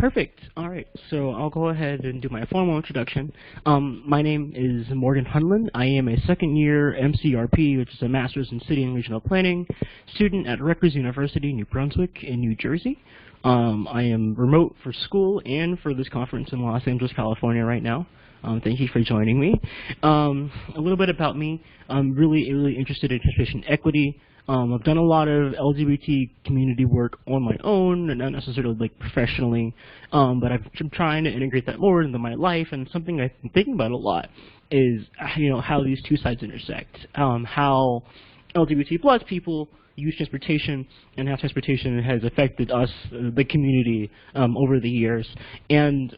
Perfect. All right, so I'll go ahead and do my formal introduction. My name is Morgan Hunlen. I am a second-year MCRP, which is a Master's in City and Regional Planning, student at Rutgers University, New Brunswick in New Jersey. I am remote for school and for this conference in Los Angeles, California right now. Thank you for joining me. A little bit about me. I'm really interested in transportation equity. I've done a lot of LGBT community work on my own, and not necessarily like professionally, but I'm trying to integrate that more into my life. And something I've been thinking about a lot is, how these two sides intersect, how LGBT plus people use transportation, and how transportation has affected us, the community, over the years. And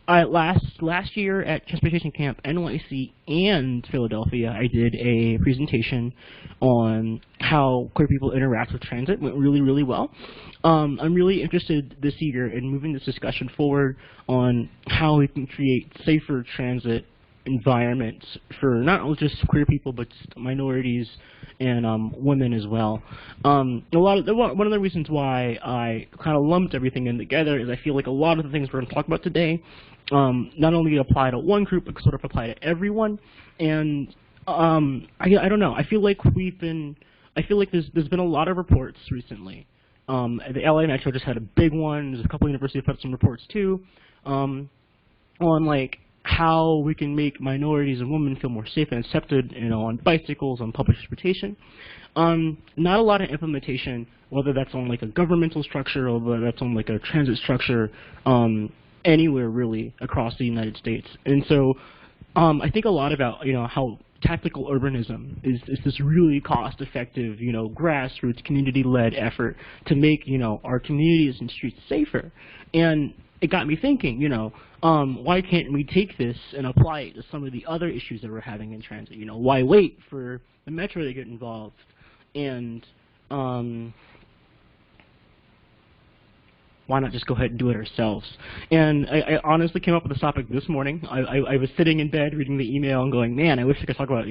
last year at TransportationCamp NYC and Philadelphia, I did a presentation on how queer people interact with transit. It went really well. I'm really interested this year in moving this discussion forward on how we can create safer transit environments for not only just queer people, but minorities and women as well. One of the reasons why I kind of lumped everything in together is I feel like a lot of the things we're going to talk about today not only apply to one group, but sort of apply to everyone. And I don't know. I feel like there's been a lot of reports recently. The LA Metro just had a big one. There's a couple of universities put some reports too on like how we can make minorities and women feel more safe and accepted, on bicycles, on public transportation. Not a lot of implementation, whether that's on like a governmental structure or whether that's on like a transit structure, anywhere really across the United States. And so I think a lot about how tactical urbanism is this really cost-effective, grassroots, community-led effort to make our communities and streets safer. And it got me thinking, why can't we take this and apply it to some of the other issues that we're having in transit? Why wait for the metro to get involved? And why not just go ahead and do it ourselves? And I honestly came up with this topic this morning. I was sitting in bed reading the email and going, man, I wish I could talk about,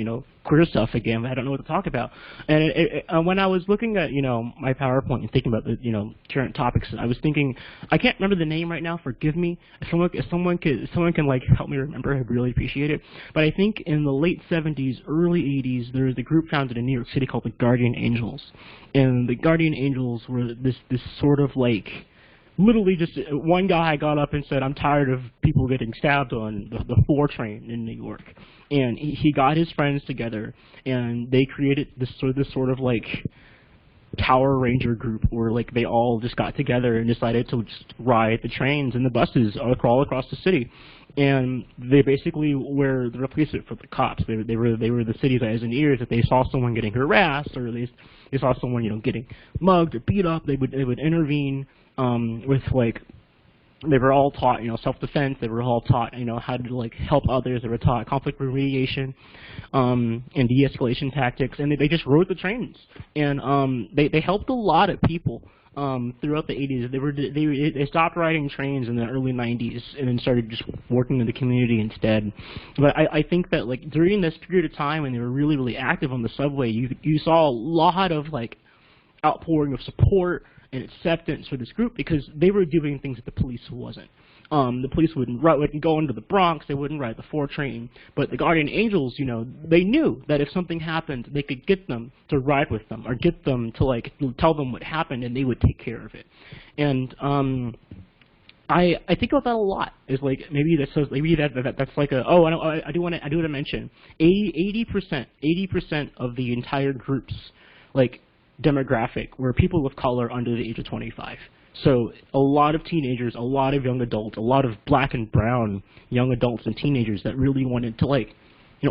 queer stuff again, but I don't know what to talk about. And when I was looking at, my PowerPoint and thinking about the, current topics, I was thinking, I can't remember the name right now, forgive me. If someone can like help me remember, I'd really appreciate it. But I think in the late 70s, early 80s, there was a group founded in New York City called the Guardian Angels. And the Guardian Angels were this sort of like, literally just one guy got up and said, I'm tired of people getting stabbed on the 4 train in New York. And he got his friends together, and they created this sort of like Power Ranger group where like they all just got together and decided to just ride the trains and the buses all across the city. And they basically were the replacement for the cops. They were the city's eyes and ears. If they saw someone getting harassed, or at least they saw someone getting mugged or beat up, they would intervene. With like, they were all taught, self-defense. They were all taught, how to like help others. They were taught conflict remediation, and de-escalation tactics. And they just rode the trains, and they helped a lot of people throughout the 80s. They stopped riding trains in the early 90s and then started just working in the community instead. But I think that like during this period of time when they were really active on the subway, you saw a lot of like outpouring of support and acceptance for this group, because they were doing things that the police wasn't. The police wouldn't go into the Bronx, they wouldn't ride the 4 train, but the Guardian Angels, they knew that if something happened, they could get them to ride with them, or get them to like tell them what happened, and they would take care of it. And I think about that a lot. Is like maybe that's like I do want to mention 80% of the entire group's like demographic were people of color under the age of 25. So a lot of teenagers, a lot of young adults, a lot of black and brown young adults and teenagers that really wanted to like,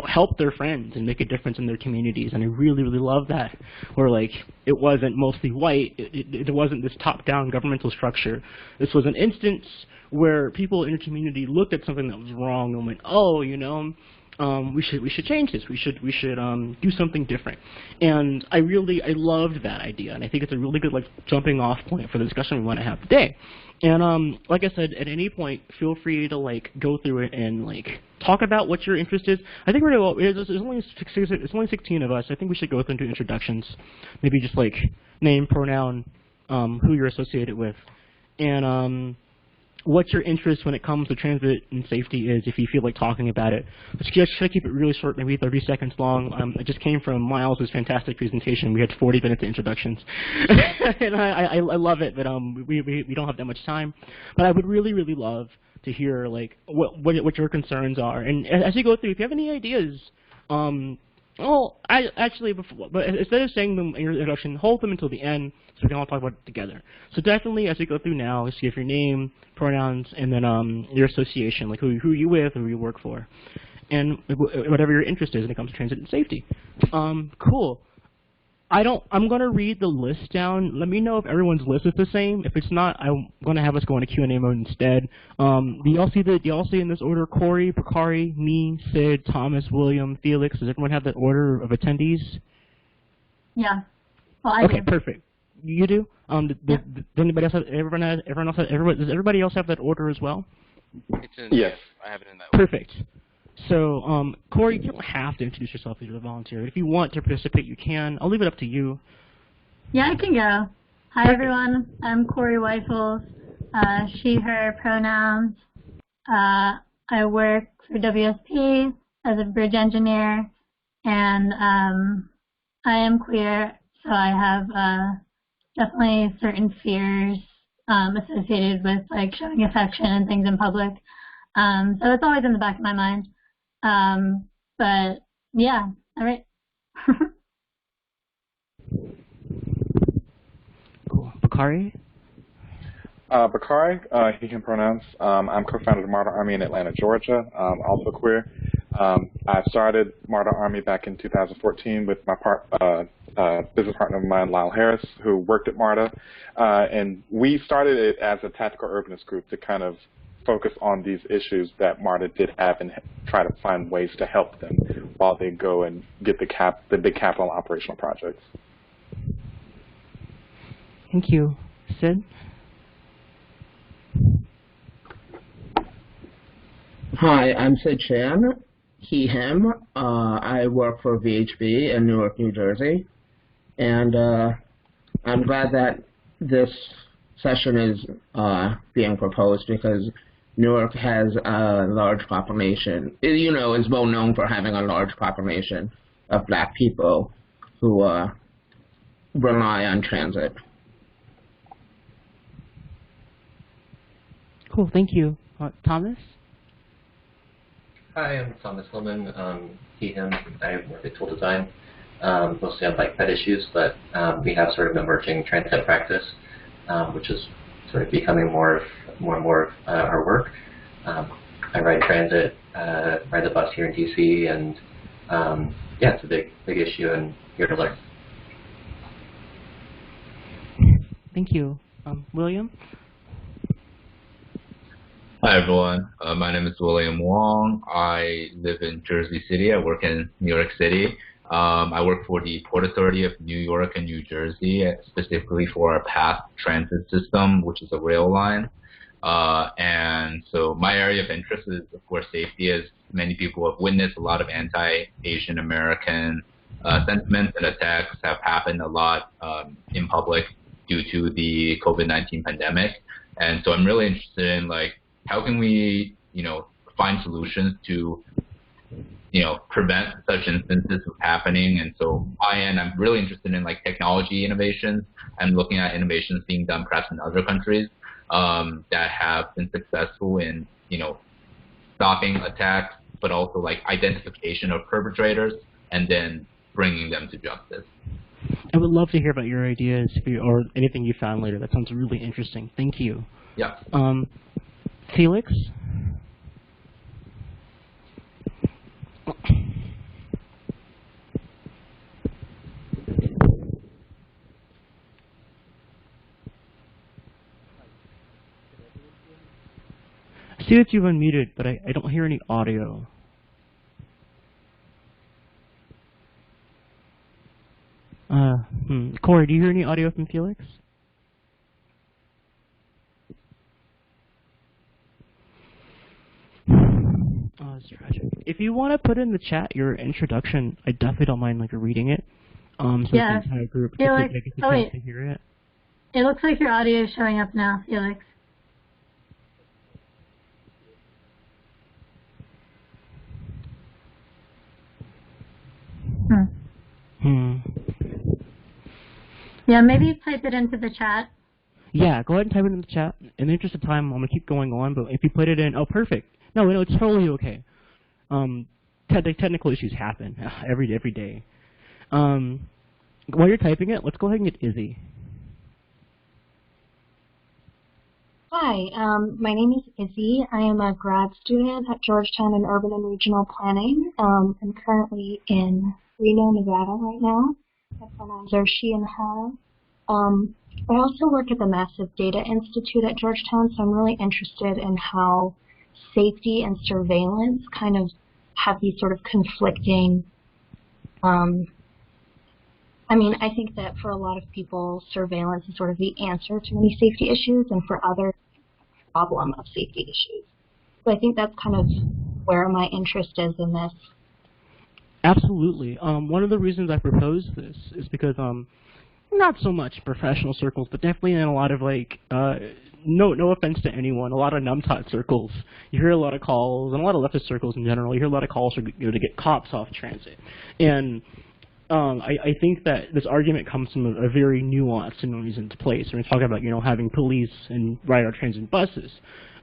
help their friends and make a difference in their communities. And I really love that, where like it wasn't mostly white, it wasn't this top-down governmental structure. This was an instance where people in your community looked at something that was wrong and went, oh, we should change this. We should do something different. And I loved that idea, and I think it's a really good like jumping off point for the discussion we want to have today. And like I said, at any point, feel free to like go through it and like talk about what your interest is. I think there's only 16 of us. I think we should go through into introductions, maybe just like name, pronoun, who you're associated with, and what your interest when it comes to transit and safety is, if you feel like talking about it. Just try to keep it really short, maybe 30 seconds long. I just came from Miles' fantastic presentation. We had 40 minutes of introductions, and I love it, but we don't have that much time. But I would really, really love to hear like what your concerns are, and as you go through, if you have any ideas. Well, but instead of saying them in your introduction, hold them until the end so we can all talk about it together. So definitely, as we go through now, see if your name, pronouns, and then your association, like who you with, and who you work for, and whatever your interest is when it comes to transit and safety. Cool. I'm gonna read the list down. Let me know if everyone's list is the same. If it's not, I'm gonna have us go into Q&A mode instead. Do y'all see in this order Corey, Bakari, me, Sid, Thomas, William, Felix? Does everyone have that order of attendees? Yeah. Well, I okay, do. Perfect. You do? Yeah. Does anybody else have? Does everybody else have that order as well? Yes. I have it in that order. Perfect. So, Corey, you don't have to introduce yourself as a volunteer. But if you want to participate, you can. I'll leave it up to you. Yeah, I can go. Hi, everyone. I'm Corey Weifels, she, her pronouns. I work for WSP as a bridge engineer, and I am queer, so I have definitely certain fears associated with like showing affection and things in public. So it's always in the back of my mind. But yeah, all right. Cool. Bakari? Bakari, he, him pronouns. I'm co-founder of Martyr Army in Atlanta, Georgia, also queer. I started Martyr Army back in 2014 with my business partner of mine, Lyle Harris, who worked at Martyr. And we started it as a tactical urbanist group to kind of focus on these issues that Martyr did have and try to find ways to help them while they go and get the big capital operational projects. Thank you. Sid? Hi, I'm Sid Chan, he, him. I work for VHB in Newark, New Jersey. And I'm glad that this session is being proposed because Newark has a large population, you know, is well known for having a large population of black people who rely on transit. Cool, thank you. Thomas? Hi, I'm Thomas Hillman, he, him. I work at Tool Design, mostly on bike ped issues, but we have sort of emerging transit practice, which is sort of becoming more and more of our work. I ride transit, ride the bus here in DC, and yeah, it's a big issue, and here to learn. Thank you. William? Hi everyone, my name is William Wong. I live in Jersey City. I work in New York City. I work for the Port Authority of New York and New Jersey, specifically for our PATH transit system, which is a rail line. And so my area of interest is, of course, safety, as many people have witnessed. A lot of anti-Asian American sentiments and attacks have happened a lot in public due to the COVID-19 pandemic. And so I'm really interested in, like, how can we, find solutions to, prevent such instances from happening? And so I'm really interested in like technology innovations and looking at innovations being done perhaps in other countries that have been successful in, stopping attacks, but also like identification of perpetrators and then bringing them to justice. I would love to hear about your ideas or anything you found later. That sounds really interesting. Thank you. Yeah. Felix? I see that you've unmuted, but I don't hear any audio. Corey, do you hear any audio from Felix? Oh, that's tragic. If you want to put in the chat your introduction, I definitely don't mind like reading it. So Yeah. the entire group Felix, can get to hear it. It looks like your audio is showing up now, Felix. Yeah, maybe type it into the chat. Yeah, go ahead and type it in the chat. In the interest of time, I'm going to keep going on, but if you put it in, oh, perfect. No, it's totally okay. Technical issues happen every day. While you're typing it, let's go ahead and get Izzy. Hi, my name is Izzy. I am a grad student at Georgetown in Urban and Regional Planning. I'm currently in Reno, Nevada right now. My pronouns are she and her. I also work at the Massive Data Institute at Georgetown, so I'm really interested in how safety and surveillance kind of have these sort of conflicting. I think that for a lot of people, surveillance is sort of the answer to many safety issues, and for others, problem of safety issues. So I think that's kind of where my interest is in this. Absolutely. One of the reasons I proposed this is because not so much professional circles, but definitely in a lot of no offense to anyone, a lot of numbtot circles. You hear a lot of calls, and a lot of leftist circles in general. You hear a lot of calls to get cops off transit, and I think that this argument comes from a very nuanced and reasoned place. When we talk about having police and ride our trains and buses.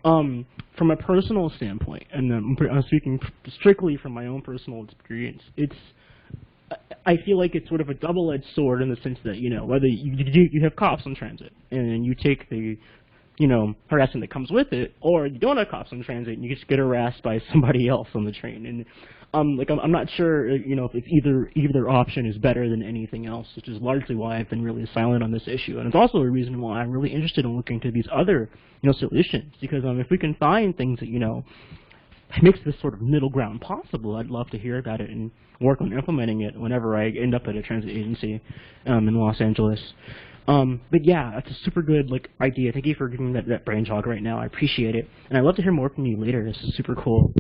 From a personal standpoint, and I'm speaking strictly from my own personal experience, I feel like it's sort of a double-edged sword in the sense that whether you have cops on transit and you take the harassment that comes with it, or you don't have cops on transit and you just get harassed by somebody else on the train. And I'm not sure if either option is better than anything else, which is largely why I've been really silent on this issue. And it's also a reason why I'm really interested in looking to these other solutions, because if we can find things that makes this sort of middle ground possible, I'd love to hear about it and work on implementing it whenever I end up at a transit agency in Los Angeles. But yeah, that's a super good idea. Thank you for giving me that brain jog right now. I appreciate it, and I'd love to hear more from you later. This is super cool.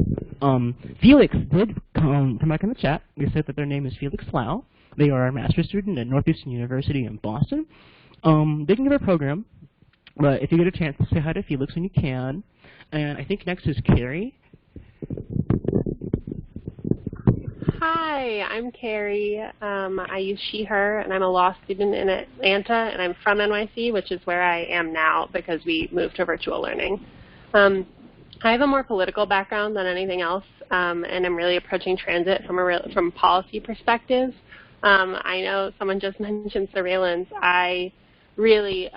Felix did come back in the chat. They said that their name is Felix Lau. They are a master's student at Northeastern University in Boston. They can give a program, but if you get a chance to say hi to Felix when you can. And I think next is Carrie. Hi, I'm Carrie. I use she, her, and I'm a law student in Atlanta, and I'm from NYC, which is where I am now because we moved to virtual learning. I have a more political background than anything else, and I'm really approaching transit from a policy perspective. I know someone just mentioned surveillance. I really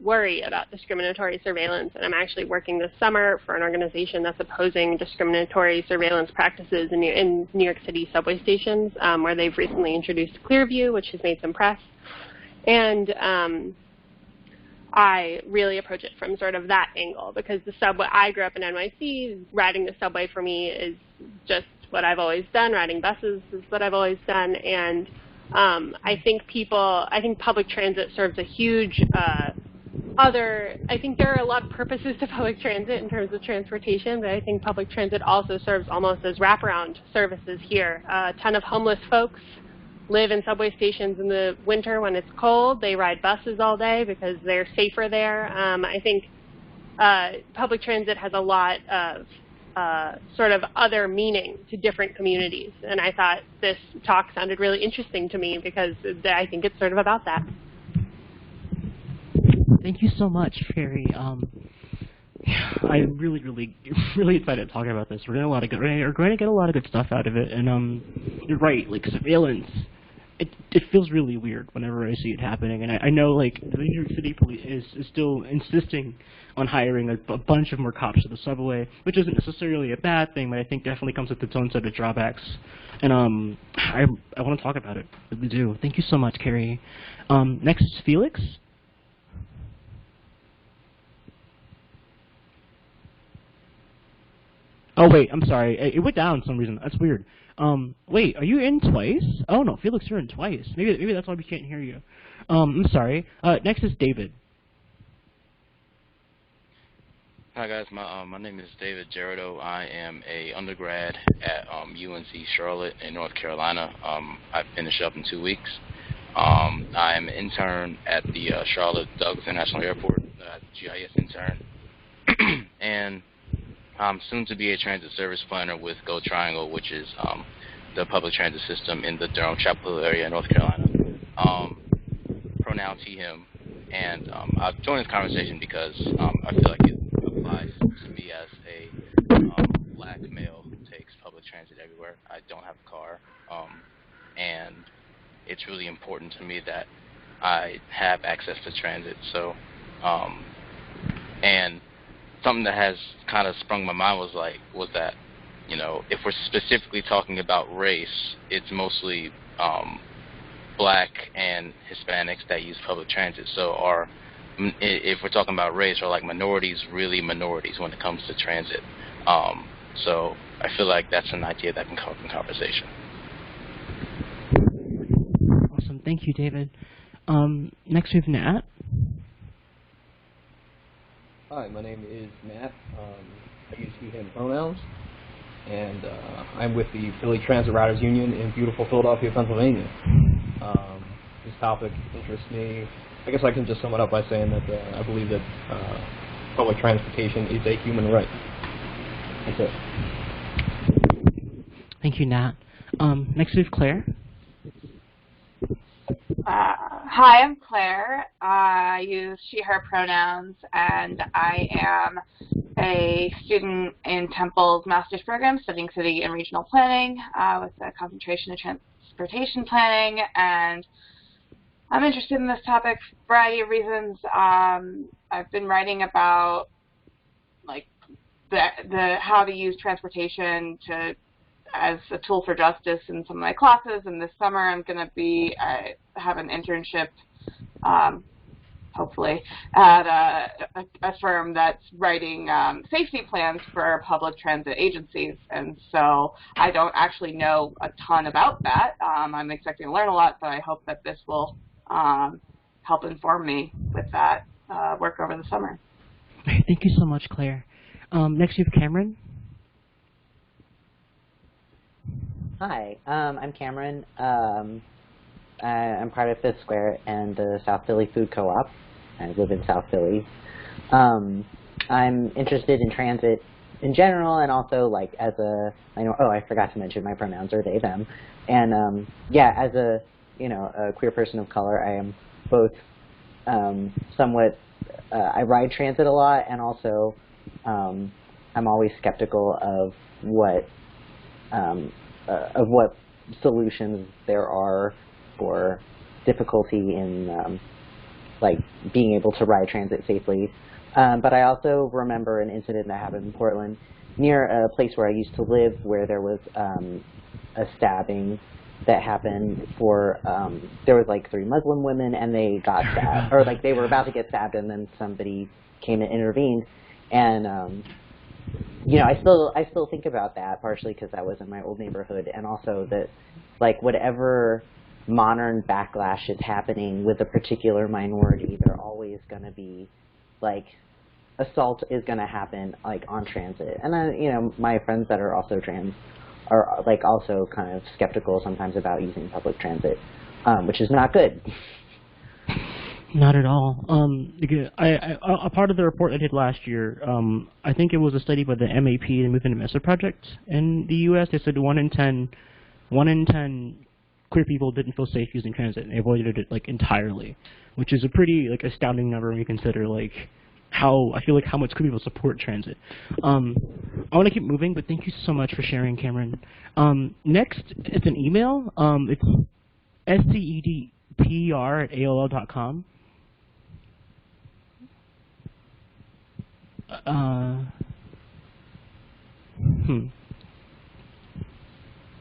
worry about discriminatory surveillance, and I'm actually working this summer for an organization that's opposing discriminatory surveillance practices in New York City subway stations, where they've recently introduced Clearview, which has made some press. And I really approach it from sort of that angle, because the subway, I grew up in NYC, riding the subway for me is just what I've always done, riding buses is what I've always done, and I think public transit serves a huge I think there are a lot of purposes to public transit in terms of transportation, but I think public transit also serves almost as wraparound services here. A ton of homeless folks live in subway stations in the winter when it's cold. They ride buses all day because they're safer there. I think public transit has a lot of sort of other meaning to different communities. And I thought this talk sounded really interesting to me because I think it's sort of about that. Thank you so much, Carrie. I'm really excited to talk about this. We're going to get a lot of good stuff out of it. And you're right, surveillance. It feels really weird whenever I see it happening, and I know the New York City police is still insisting on hiring a bunch of more cops to the subway, which isn't necessarily a bad thing, but I think definitely comes with its own set of drawbacks. And I want to talk about it. I really do. Thank you so much, Carrie. Next is Felix. Oh wait, I'm sorry. It went down for some reason. That's weird. Wait, are you in twice? Oh no, Felix, you're in twice. Maybe that's why we can't hear you. I'm sorry. Next is David. Hi guys, my name is David Gerardo. I am a undergrad at UNC Charlotte in North Carolina. I finish up in 2 weeks. I am an intern at the Charlotte Douglas International Airport, GIS intern, and I'm soon to be a transit service planner with Go Triangle, which is the public transit system in the Durham-Chapel Hill area in North Carolina. Pronouns he, him, and I've joined this conversation because I feel like it applies to me as a black male who takes public transit everywhere. I don't have a car, and it's really important to me that I have access to transit. So, and something that has kind of sprung my mind was that, you know, if we're specifically talking about race, it's mostly black and Hispanics that use public transit. So if we're talking about race, are like minorities really minorities when it comes to transit? So I feel like that's an idea that can come up in conversation. Awesome. Thank you, David. Next we have Nat. Hi, my name is Matt. I use he, him pronouns, and I'm with the Philly Transit Riders Union in beautiful Philadelphia, Pennsylvania. This topic interests me. I guess I can just sum it up by saying that I believe that public transportation is a human right. That's it. Thank you, Nat. Next we have Claire. Hi, I'm Claire. I use she, her pronouns, and I am a student in Temple's master's program studying city and regional planning with a concentration in transportation planning, and I'm interested in this topic for a variety of reasons. I've been writing about like how to use transportation as a tool for justice in some of my classes, and this summer I'm going to have an internship, hopefully, at a firm that's writing safety plans for public transit agencies, and so I don't actually know a ton about that. I'm expecting to learn a lot, but I hope that this will help inform me with that work over the summer. Thank you so much, Claire. Next we have Cameron. Hi, I'm Cameron. I'm part of Fifth Square and the South Philly Food Co-op. I live in South Philly. I'm interested in transit in general, and also like I forgot to mention my pronouns are they, them. And yeah, as a queer person of color, I am both somewhat. I ride transit a lot, and also I'm always skeptical of what solutions there are for difficulty in like being able to ride transit safely. But I also remember an incident that happened in Portland near a place where I used to live, where there was a stabbing that happened for there was like 3 Muslim women, and they got stabbed, or like they were about to get stabbed, and then somebody came and intervened. And I still think about that, partially because that was in my old neighborhood, and also that like whatever modern backlash is happening with a particular minority, they're always going to be like assault is going to happen like on transit. And my friends that are also trans are like also kind of skeptical sometimes about using public transit, which is not good. Not at all. A part of the report I did last year, I think it was a study by the MAP, the Movement and Message Project in the U.S. They said 1 in 10 queer people didn't feel safe using transit, and they avoided it like entirely, which is a pretty like astounding number when you consider like how much queer people support transit. I want to keep moving, but thank you so much for sharing, Cameron. Next, it's an email. It's scedpr@aol.com.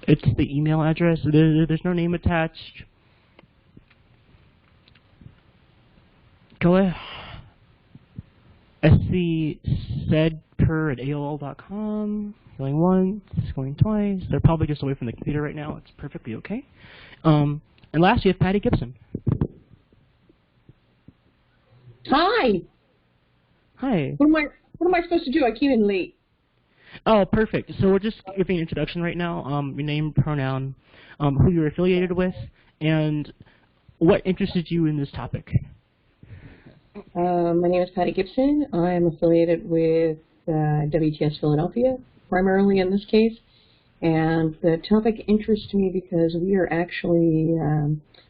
It's the email address. There's no name attached. Go ahead. scedpr@aol.com. Going once, going twice. They're probably just away from the computer right now. It's perfectly okay. And last, you have Patty Gibson. Hi. Hi. What am I supposed to do? I came in late. Oh, perfect. So we're just giving an introduction right now. Your name, pronoun, who you're affiliated with, and what interested you in this topic. My name is Patty Gibson. I'm affiliated with WTS Philadelphia, primarily in this case, And the topic interests me because we are actually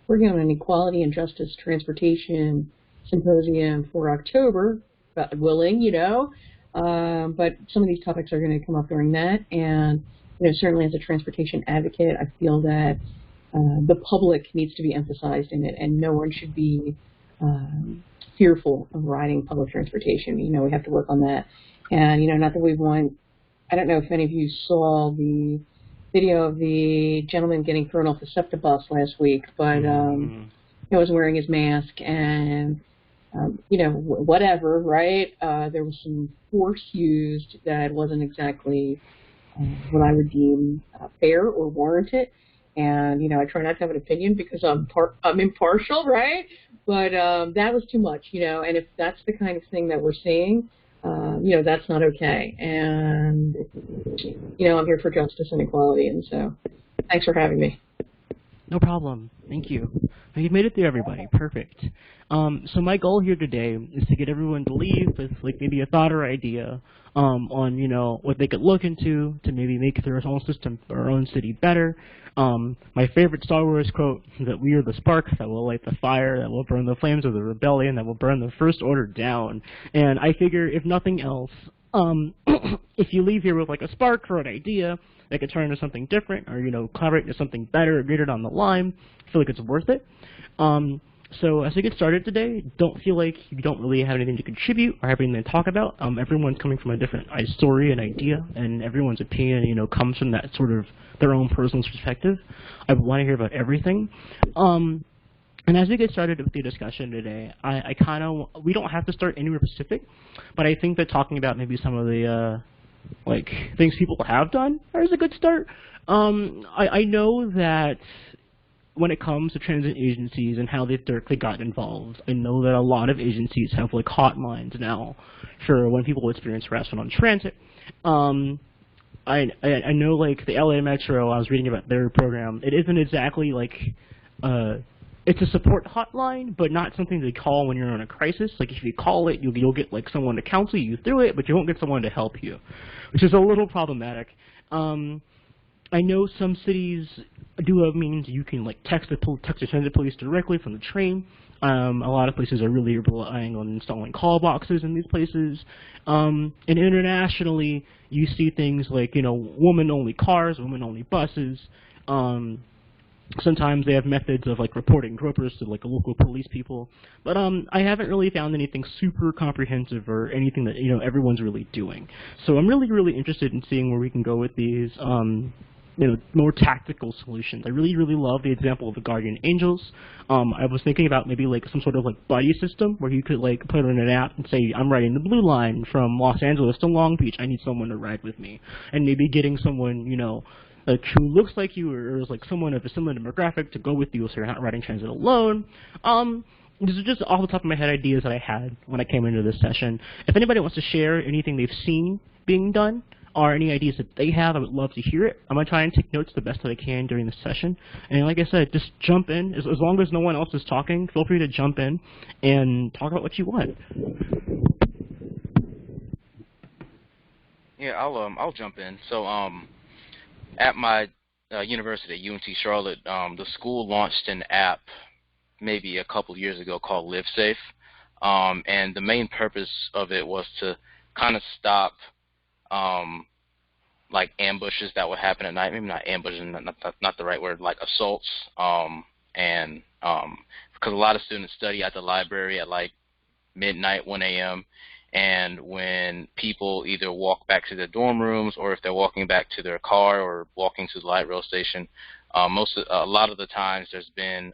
working on an equality and justice transportation symposium for October, God willing, but some of these topics are going to come up during that. And certainly as a transportation advocate, I feel that the public needs to be emphasized in it, and no one should be fearful of riding public transportation. We have to work on that. And, not that we want, I don't know if any of you saw the video of the gentleman getting thrown off the SEPTA bus last week, but he was wearing his mask and, whatever, right? There was some force used that wasn't exactly what I would deem fair or warranted. And, I try not to have an opinion because I'm impartial, right? But that was too much, and if that's the kind of thing that we're seeing, that's not okay. And, I'm here for justice and equality, and so thanks for having me. No problem. Thank you. You've made it through, everybody. Perfect. So my goal here today is to get everyone to leave with maybe a thought or idea on what they could look into to maybe make their own system or our own city better. My favorite Star Wars quote is that we are the spark that will light the fire, that will burn the flames of the rebellion, that will burn the First Order down. And I figure, if nothing else, if you leave here with a spark or an idea that could turn into something different, or collaborate into something better or greater down the line, I feel like it's worth it. So as we get started today, don't feel like you don't really have anything to contribute or have anything to talk about. Everyone's coming from a different story and idea, and everyone's opinion, comes from that sort of their own personal perspective. I want to hear about everything. And as we get started with the discussion today, we don't have to start anywhere specific, but I think that talking about maybe some of the things people have done is a good start. I know that when it comes to transit agencies and how they've directly gotten involved, I know that a lot of agencies have hotlines now for when people experience harassment on transit. I know the LA Metro, I was reading about their program, it isn't exactly it's a support hotline, but not something to call when you're in a crisis. If you call it, you'll get someone to counsel you through it, but you won't get someone to help you, which is a little problematic. I know some cities do have means you can text the transit police directly from the train. A lot of places are really relying on installing call boxes in these places. And internationally, you see things woman-only cars, woman-only buses. Sometimes they have methods of reporting gropers to local police people, but I haven't really found anything super comprehensive or anything that everyone's really doing. So I'm really interested in seeing where we can go with these more tactical solutions. I really love the example of the guardian angels. I was thinking about maybe some sort of buddy system where you could put in an app and say, I'm riding the blue line from Los Angeles to Long Beach, I need someone to ride with me, and maybe getting someone who looks like you or is someone of a similar demographic to go with you so you're not riding transit alone. These are just off the top of my head ideas that I had when I came into this session. If anybody wants to share anything they've seen being done or any ideas that they have, I would love to hear it. I'm going to try and take notes the best that I can during this session. And like I said, just jump in. As long as no one else is talking, feel free to jump in and talk about what you want. Yeah, I'll jump in. So at my university at UNC Charlotte, the school launched an app maybe a couple years ago called LiveSafe, and the main purpose of it was to kind of stop ambushes that would happen at night. Maybe not ambushes, not the right word, assaults, and because a lot of students study at the library at midnight, 1 a.m., and when people either walk back to their dorm rooms or if they're walking back to their car or walking to the light rail station, a lot of the times there's been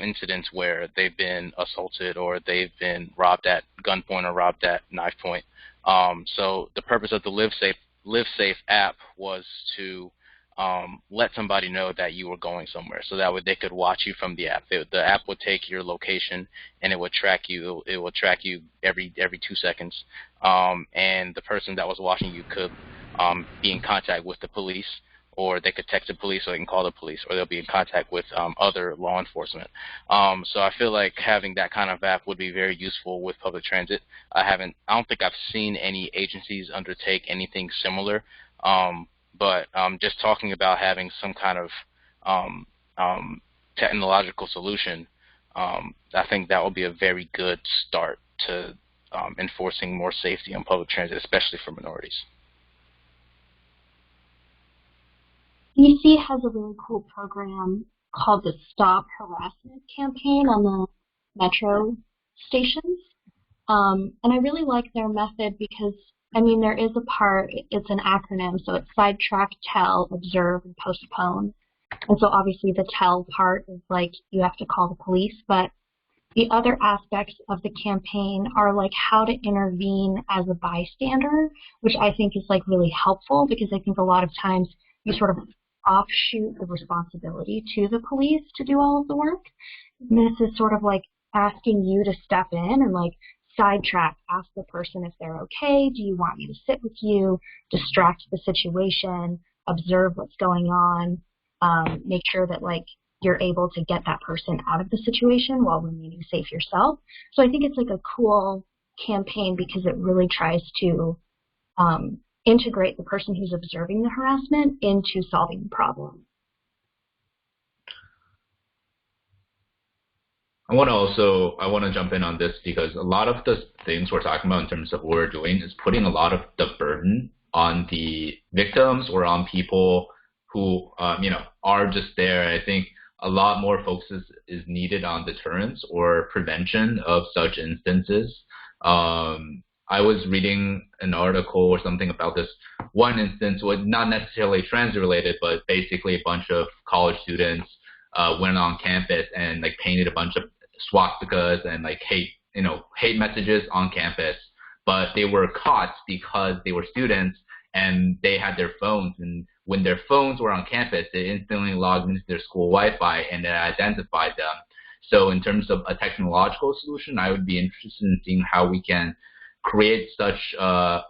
incidents where they've been assaulted or they've been robbed at gunpoint or robbed at knife point. So the purpose of the LiveSafe app was to let somebody know that you were going somewhere, so that way they could watch you from the app. The app would take your location and it would track you. It would track you every 2 seconds, and the person that was watching you could be in contact with the police, or they could text the police, or they can call the police, or they'll be in contact with other law enforcement. So I feel like having that kind of app would be very useful with public transit. I don't think I've seen any agencies undertake anything similar. but just talking about having some kind of technological solution, I think that will be a very good start to enforcing more safety on public transit, especially for minorities. DC has a really cool program called the Stop Harassment campaign on the metro stations. And I really like their method because, I mean, there is a part, it's an acronym, so it's sidetrack, tell, observe, and postpone. And so obviously the tell part is like you have to call the police, but the other aspects of the campaign are like how to intervene as a bystander, which I think is like really helpful because I think a lot of times you sort of offshoot the responsibility to the police to do all of the work. And this is sort of like asking you to step in and like sidetrack, ask the person if they're okay, do you want me to sit with you, distract the situation, observe what's going on, make sure that like you're able to get that person out of the situation while remaining safe yourself. So I think it's like a cool campaign because it really tries to integrate the person who's observing the harassment into solving the problem. I want to jump in on this because a lot of the things we're talking about in terms of what we're doing is putting a lot of the burden on the victims or on people who, are just there. I think a lot more focus is needed on deterrence or prevention of such instances. I was reading an article or something about this one instance, not necessarily transit related, but basically a bunch of college students went on campus and like painted a bunch of swastikas and like hate messages on campus, but they were caught because they were students and they had their phones, and when their phones were on campus, they instantly logged into their school Wi-Fi and it identified them. So in terms of a technological solution, I would be interested in seeing how we can create such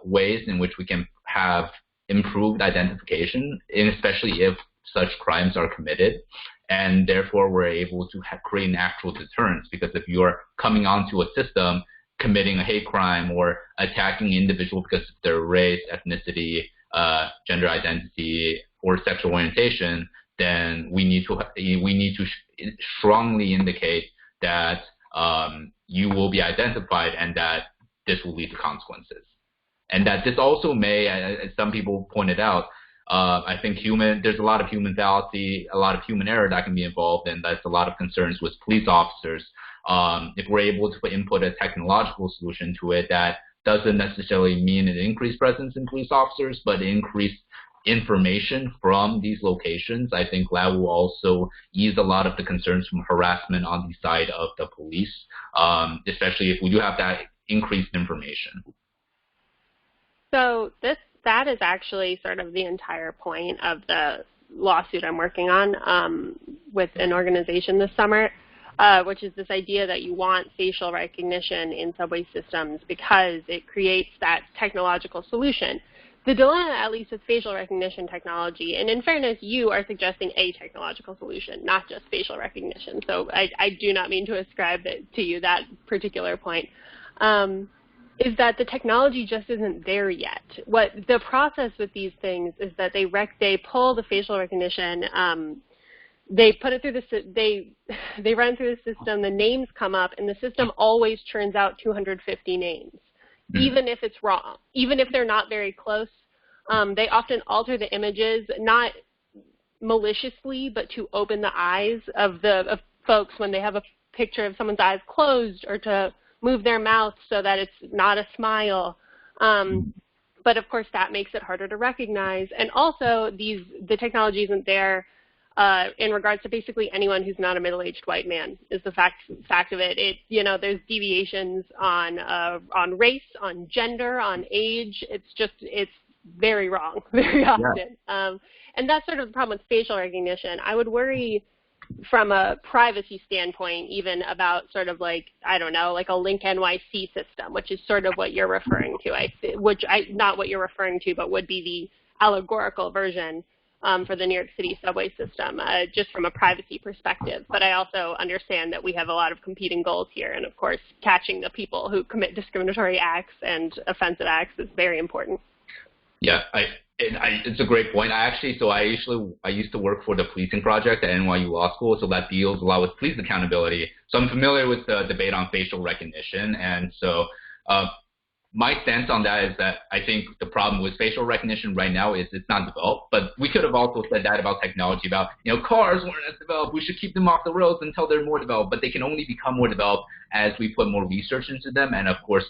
ways in which we can have improved identification, and especially if such crimes are committed. And therefore, we're able to create an actual deterrence, because if you're coming onto a system committing a hate crime or attacking an individual because of their race, ethnicity, gender identity, or sexual orientation, then we need to strongly indicate that you will be identified and that this will lead to consequences. And that this also may, as some people pointed out, I think there's a lot of human fallacy, a lot of human error that can be involved, and that's a lot of concerns with police officers. If we're able to input a technological solution to it, that doesn't necessarily mean an increased presence in police officers, but increased information from these locations, I think that will also ease a lot of the concerns from harassment on the side of the police, especially if we do have that increased information. So that is actually sort of the entire point of the lawsuit I'm working on with an organization this summer, which is this idea that you want facial recognition in subway systems because it creates that technological solution. The dilemma, at least with facial recognition technology, and in fairness, you are suggesting a technological solution, not just facial recognition. So I do not mean to ascribe to you that particular point. Is that the technology just isn't there yet. What the process with these things is that they pull the facial recognition, they put it through they run through the system, the names come up, and the system always churns out 250 names, even if it's wrong, even if they're not very close. They often alter the images, not maliciously, but to open the eyes of folks when they have a picture of someone's eyes closed, or to move their mouth so that it's not a smile. But of course that makes it harder to recognize. And also the technology isn't there in regards to basically anyone who's not a middle-aged white man is the fact of it. There's deviations on race, on gender, on age. It's very wrong very often. Yeah. And that's sort of the problem with facial recognition. I would worry from a privacy standpoint, even about sort of like, I don't know, like a Link NYC system, which is sort of what you're referring to, not what you're referring to, but would be the allegorical version for the New York City subway system, just from a privacy perspective. But I also understand that we have a lot of competing goals here, and of course, catching the people who commit discriminatory acts and offensive acts is very important. Yeah, It's a great point. I used to work for the policing project at NYU Law School, so that deals a lot with police accountability. So I'm familiar with the debate on facial recognition, and so my stance on that is that I think the problem with facial recognition right now is it's not developed. But we could have also said that about technology, about cars weren't as developed. We should keep them off the roads until they're more developed. But they can only become more developed as we put more research into them, and of course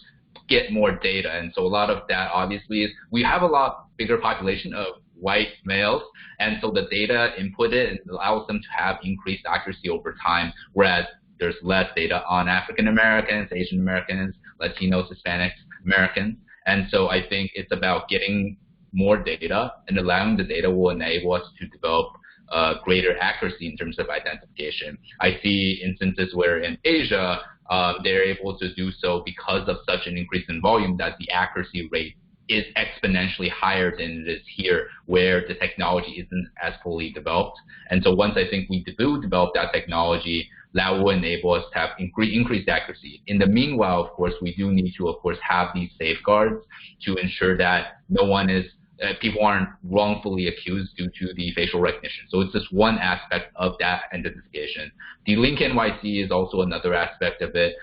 get more data. And so a lot of that obviously is we have a lot bigger population of white males, and so the data inputted and allows them to have increased accuracy over time, whereas there's less data on African Americans, Asian Americans, Latinos, Hispanics, Americans. And so I think it's about getting more data, and allowing the data will enable us to develop greater accuracy in terms of identification. I see instances where in Asia, they're able to do so because of such an increase in volume that the accuracy rate is exponentially higher than it is here, where the technology isn't as fully developed. And so once I think we do develop that technology, that will enable us to have increased accuracy. In the meanwhile, of course, we do need to, of course, have these safeguards to ensure that people aren't wrongfully accused due to the facial recognition. So it's just one aspect of that identification. The Link NYC is also another aspect of it.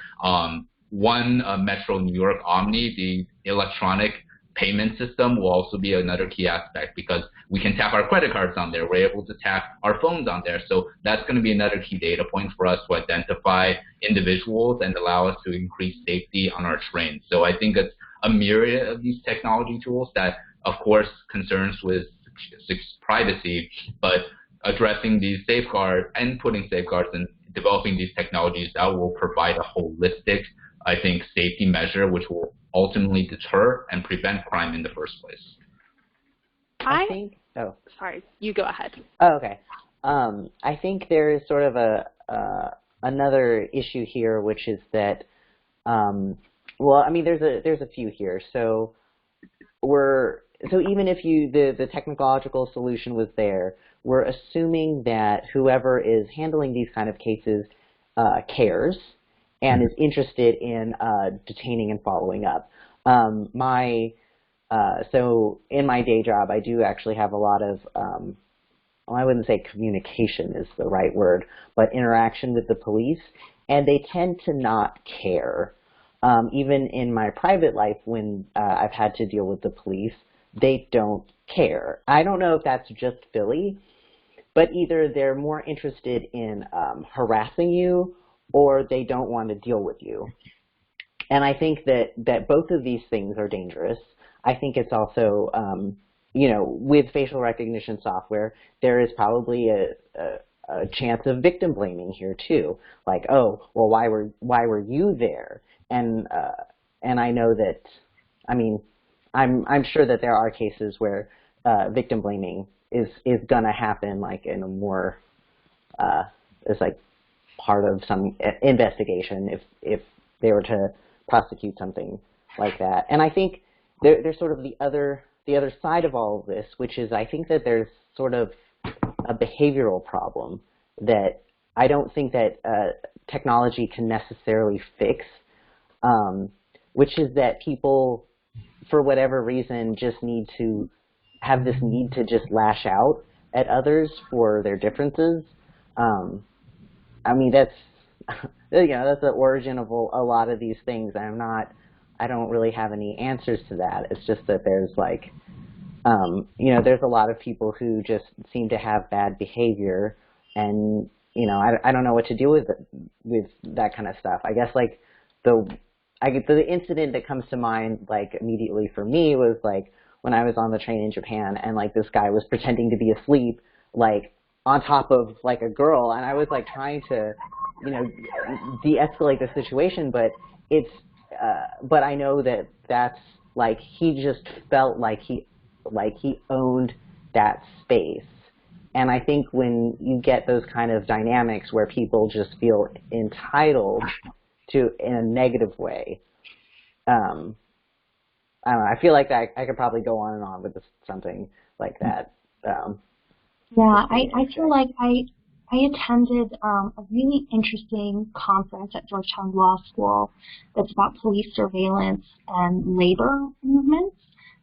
Metro New York Omni, the electronic payment system, will also be another key aspect, because we can tap our credit cards on there. We're able to tap our phones on there. So that's going to be another key data point for us to identify individuals and allow us to increase safety on our trains. So I think it's a myriad of these technology tools that, of course, concerns with privacy, but addressing these safeguards and putting safeguards and developing these technologies that will provide a holistic, I think, safety measure which will ultimately deter and prevent crime in the first place. Sorry, you go ahead. Oh, okay. I think there is sort of another issue here, which is that, there's a few here. So even if the technological solution was there, we're assuming that whoever is handling these kind of cases cares and is interested in detaining and following up. So in my day job, I do actually have a lot of, I wouldn't say communication is the right word, but interaction with the police, and they tend to not care. Even in my private life, when I've had to deal with the police, they don't care. I don't know if that's just Philly, but either they're more interested in harassing you, or they don't want to deal with you. And I think that both of these things are dangerous. I think it's also, with facial recognition software, there is probably a chance of victim blaming here too. Like, oh, well, why were you there? And I know that, I'm sure that there are cases where victim blaming is gonna happen, like in a more, it's like part of some investigation if they were to prosecute something like that. And I think there's sort of the other side of all of this, which is I think that there's sort of a behavioral problem that I don't think that technology can necessarily fix, which is that people, for whatever reason, just need to have this need to just lash out at others for their differences. That's that's the origin of a lot of these things. I don't really have any answers to that. It's just that there's like, there's a lot of people who just seem to have bad behavior, and I don't know what to do with that kind of stuff. I guess like the incident that comes to mind like immediately for me was like when I was on the train in Japan, and like this guy was pretending to be asleep like on top of like a girl, and I was like trying to de-escalate the situation, but but I know that's like he just felt like he owned that space. And I think when you get those kind of dynamics where people just feel entitled to in a negative way, I don't know, I feel like I could probably go on and on with something like that. Yeah, I feel like I attended a really interesting conference at Georgetown Law School that's about police surveillance and labor movements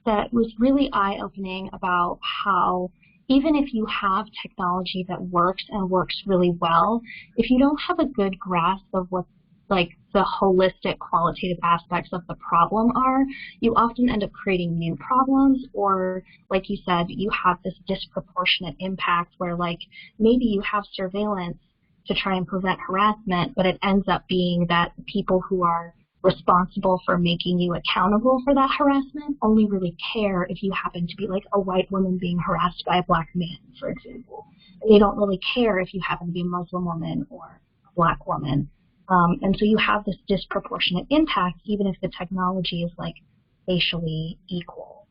that was really eye-opening about how even if you have technology that works and works really well, if you don't have a good grasp of what like the holistic qualitative aspects of the problem are, you often end up creating new problems, or like you said, you have this disproportionate impact where like maybe you have surveillance to try and prevent harassment, but it ends up being that people who are responsible for making you accountable for that harassment only really care if you happen to be like a white woman being harassed by a black man, for example. They don't really care if you happen to be a Muslim woman or a black woman. And so you have this disproportionate impact even if the technology is like facially equal.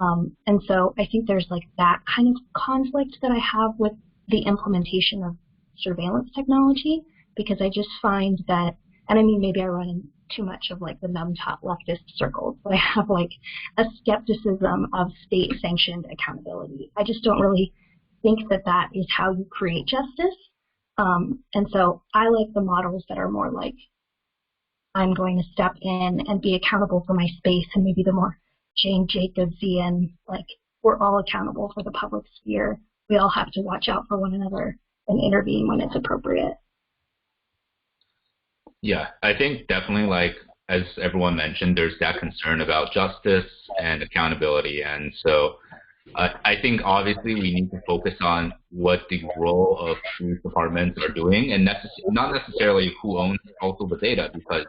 And so I think there's like that kind of conflict that I have with the implementation of surveillance technology, because I just find that, and I mean maybe I run in too much of like the numb-top leftist circles, but I have like a skepticism of state-sanctioned accountability. I just don't really think that that is how you create justice. And so I like the models that are more like, I'm going to step in and be accountable for my space, and maybe the more Jane Jacobsian, like we're all accountable for the public sphere. We all have to watch out for one another and intervene when it's appropriate. Yeah, I think definitely, like, as everyone mentioned, there's that concern about justice and accountability. And so I think obviously we need to focus on what the role of police departments are doing, and not necessarily who owns also the data, because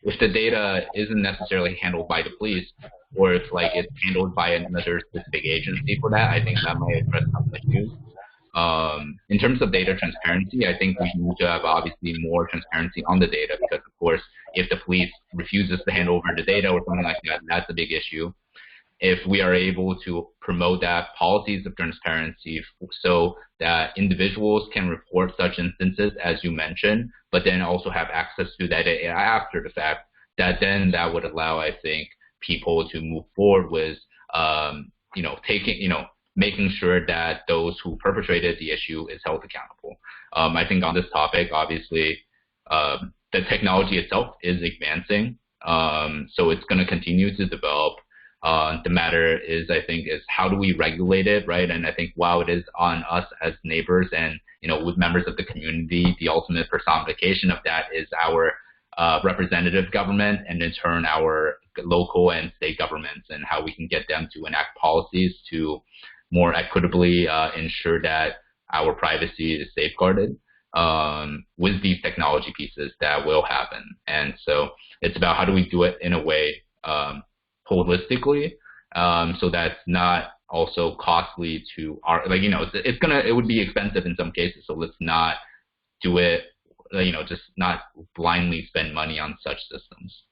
if the data isn't necessarily handled by the police, or if like it's handled by another specific agency for that, I think that might address some issues. In terms of data transparency, I think we need to have obviously more transparency on the data, because of course, if the police refuses to hand over the data or something like that, that's a big issue. If we are able to promote that policies of transparency so that individuals can report such instances, as you mentioned, but then also have access to that data after the fact, that would allow, I think, people to move forward with, making sure that those who perpetrated the issue is held accountable. I think on this topic, obviously, the technology itself is advancing, so it's going to continue to develop. The matter is, I think, is how do we regulate it, right? And I think while it is on us as neighbors and, with members of the community, the ultimate personification of that is our representative government, and in turn our local and state governments, and how we can get them to enact policies to more equitably ensure that our privacy is safeguarded with these technology pieces that will happen. And so it's about how do we do it in a way holistically, so that's not also costly to our, it would be expensive in some cases, so let's not do it, just not blindly spend money on such systems.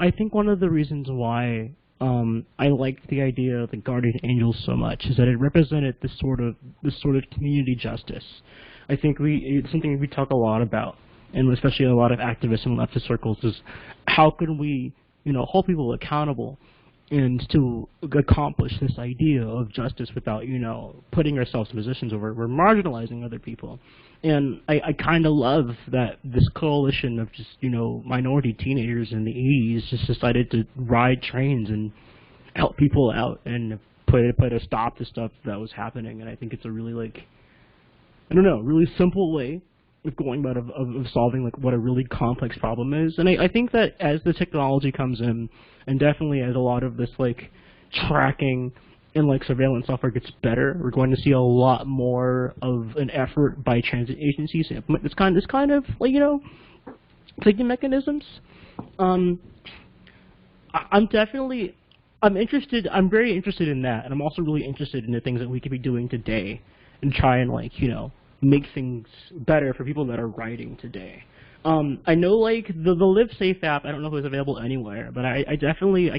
I think one of the reasons why I liked the idea of the guardian angels so much is that it represented this sort of community justice. I think it's something we talk a lot about, and especially a lot of activists in leftist circles, is how can we, hold people accountable and to accomplish this idea of justice without, putting ourselves in positions where we're marginalizing other people. And I kind of love that this coalition of just, minority teenagers in the 80s just decided to ride trains and help people out and put a stop to stuff that was happening. And I think it's a really, really simple way of going about of solving what a really complex problem is. And I think that as the technology comes in, and definitely as a lot of this tracking and surveillance software gets better, we're going to see a lot more of an effort by transit agencies to implement this kind of safety mechanisms. I'm very interested in that, and I'm also really interested in the things that we could be doing today and try and make things better for people that are riding today. I know the Live Safe app, I don't know if it was available anywhere, but I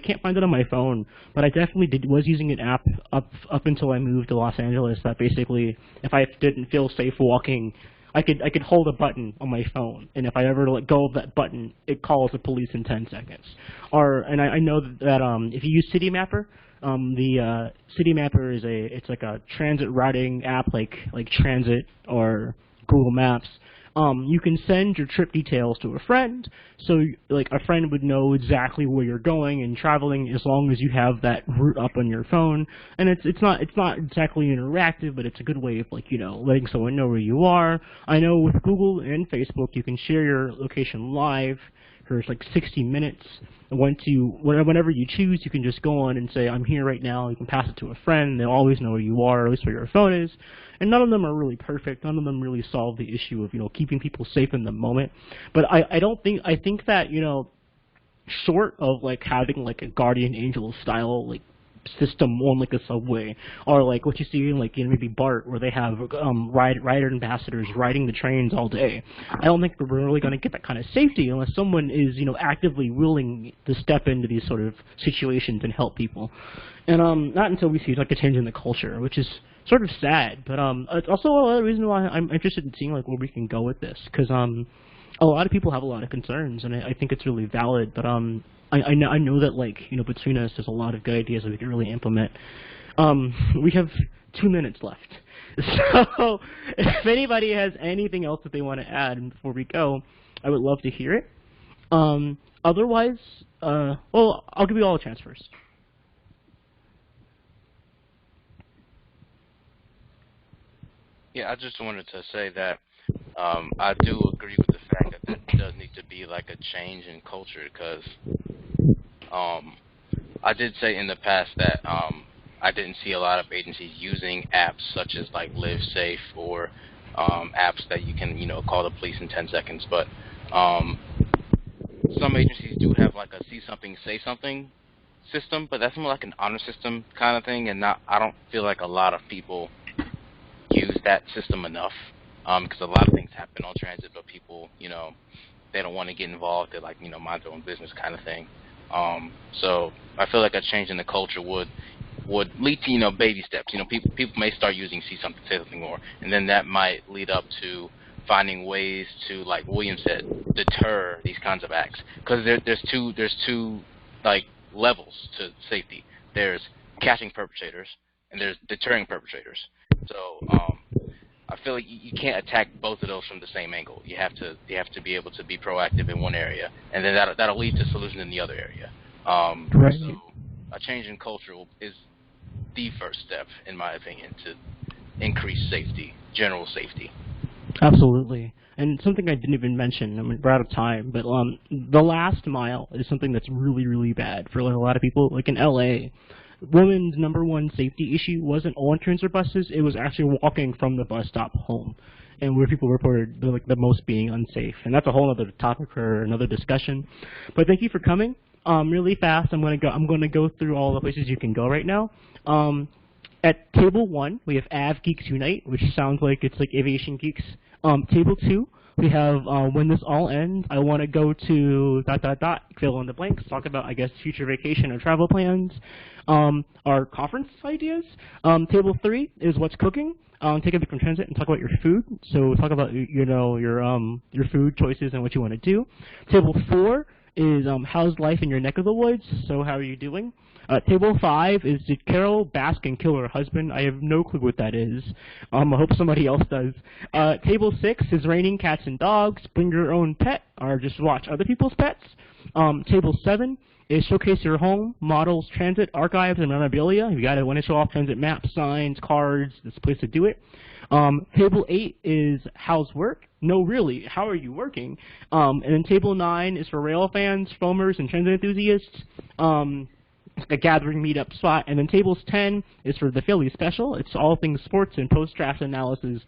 can't find it on my phone, but I definitely was using an app up until I moved to Los Angeles that basically, if I didn't feel safe walking, I could hold a button on my phone, and if I ever let go of that button, it calls the police in 10 seconds. And I know that if you use Citymapper, the Citymapper it's like a transit routing app like Transit or Google Maps. You can send your trip details to a friend, so like a friend would know exactly where you're going and traveling as long as you have that route up on your phone. And it's not exactly interactive, but it's a good way of like letting someone know where you are. I know with Google and Facebook you can share your location live for like 60 minutes. Whenever you choose, you can just go on and say, I'm here right now. You can pass it to a friend. They'll always know where you are, at least where your phone is. And none of them are really perfect. None of them really solve the issue of, keeping people safe in the moment. But I think that, short of like having like a guardian angel style like system on like a subway, or like what you see in like maybe BART, where they have rider ambassadors riding the trains all day. I don't think we're really going to get that kind of safety unless someone is actively willing to step into these sort of situations and help people. And not until we see like a change in the culture, which is sort of sad. But it's also another reason why I'm interested in seeing like where we can go with this, because a lot of people have a lot of concerns, and I think it's really valid. But I know that like between us, there's a lot of good ideas that we can really implement. We have 2 minutes left, so if anybody has anything else that they want to add before we go, I would love to hear it. Otherwise, well, I'll give you all a chance first. Yeah, I just wanted to say that I do agree with the fact that there does need to be like a change in culture, because I did say in the past that I didn't see a lot of agencies using apps such as like Live Safe or apps that you can call the police in 10 seconds. But some agencies do have like a see something, say something system, but that's more like an honor system kind of thing, and I don't feel like a lot of people use that system enough, because a lot of things happen on transit, but people, they don't want to get involved. They're like, mind their own business kind of thing. So I feel like a change in the culture would lead to, baby steps. People may start using see something, say something more, and then that might lead up to finding ways to, like William said, deter these kinds of acts. Because there's two like levels to safety. There's catching perpetrators, and there's deterring perpetrators. So I feel like you can't attack both of those from the same angle. You have to be able to be proactive in one area, and then that'll lead to solutions in the other area. Right. So a change in culture is the first step, in my opinion, to increase safety, general safety. Absolutely. And something I didn't even mention, I mean, we're out of time, but the last mile is something that's really, really bad for like, a lot of people. Like in LA, women's #1 safety issue wasn't on transit buses, it was actually walking from the bus stop home, and where people reported the most being unsafe. And that's a whole other topic for another discussion. But thank you for coming. Really fast, I'm gonna go through all the places you can go right now. At Table 1, we have Av Geeks Unite, which sounds like it's like aviation geeks. Table 2, we have When This All Ends, I want to go to ... fill in the blanks, talk about, I guess, future vacation or travel plans. Our conference ideas. Table 3 is What's Cooking. Take a break from transit and talk about your food. So talk about your food choices and what you want to do. Table 4 is how's life in your neck of the woods? So how are you doing? Table 5 is did Carol Baskin kill her husband? I have no clue what that is. I hope somebody else does. Table 6 is raining cats and dogs. Bring your own pet or just watch other people's pets. Table 7 is showcase your home, models, transit, archives, and memorabilia. You got to want to show off transit maps, signs, cards. This is a place to do it. Table 8 is how's work? No, really, how are you working? And then Table 9 is for rail fans, foamers, and transit enthusiasts. A gathering meetup spot. And then Tables 10 is for the Philly special. It's all things sports and post-draft analysis.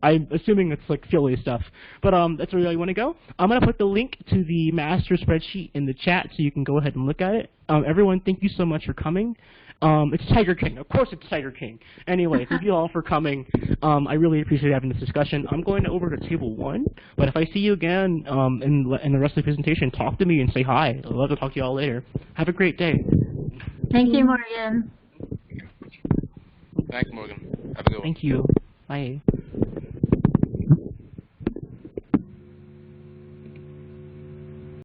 I'm assuming it's like Philly stuff. But that's where you want to go. I'm going to put the link to the master spreadsheet in the chat so you can go ahead and look at it. Everyone, thank you so much for coming. It's Tiger King. Of course it's Tiger King. Anyway, thank you all for coming. I really appreciate having this discussion. I'm going over to Table 1, but if I see you again in the rest of the presentation, talk to me and say hi. I'd love to talk to you all later. Have a great day. Thank you, Morgan. Thanks, Morgan. Have a good one. Thank you. Bye.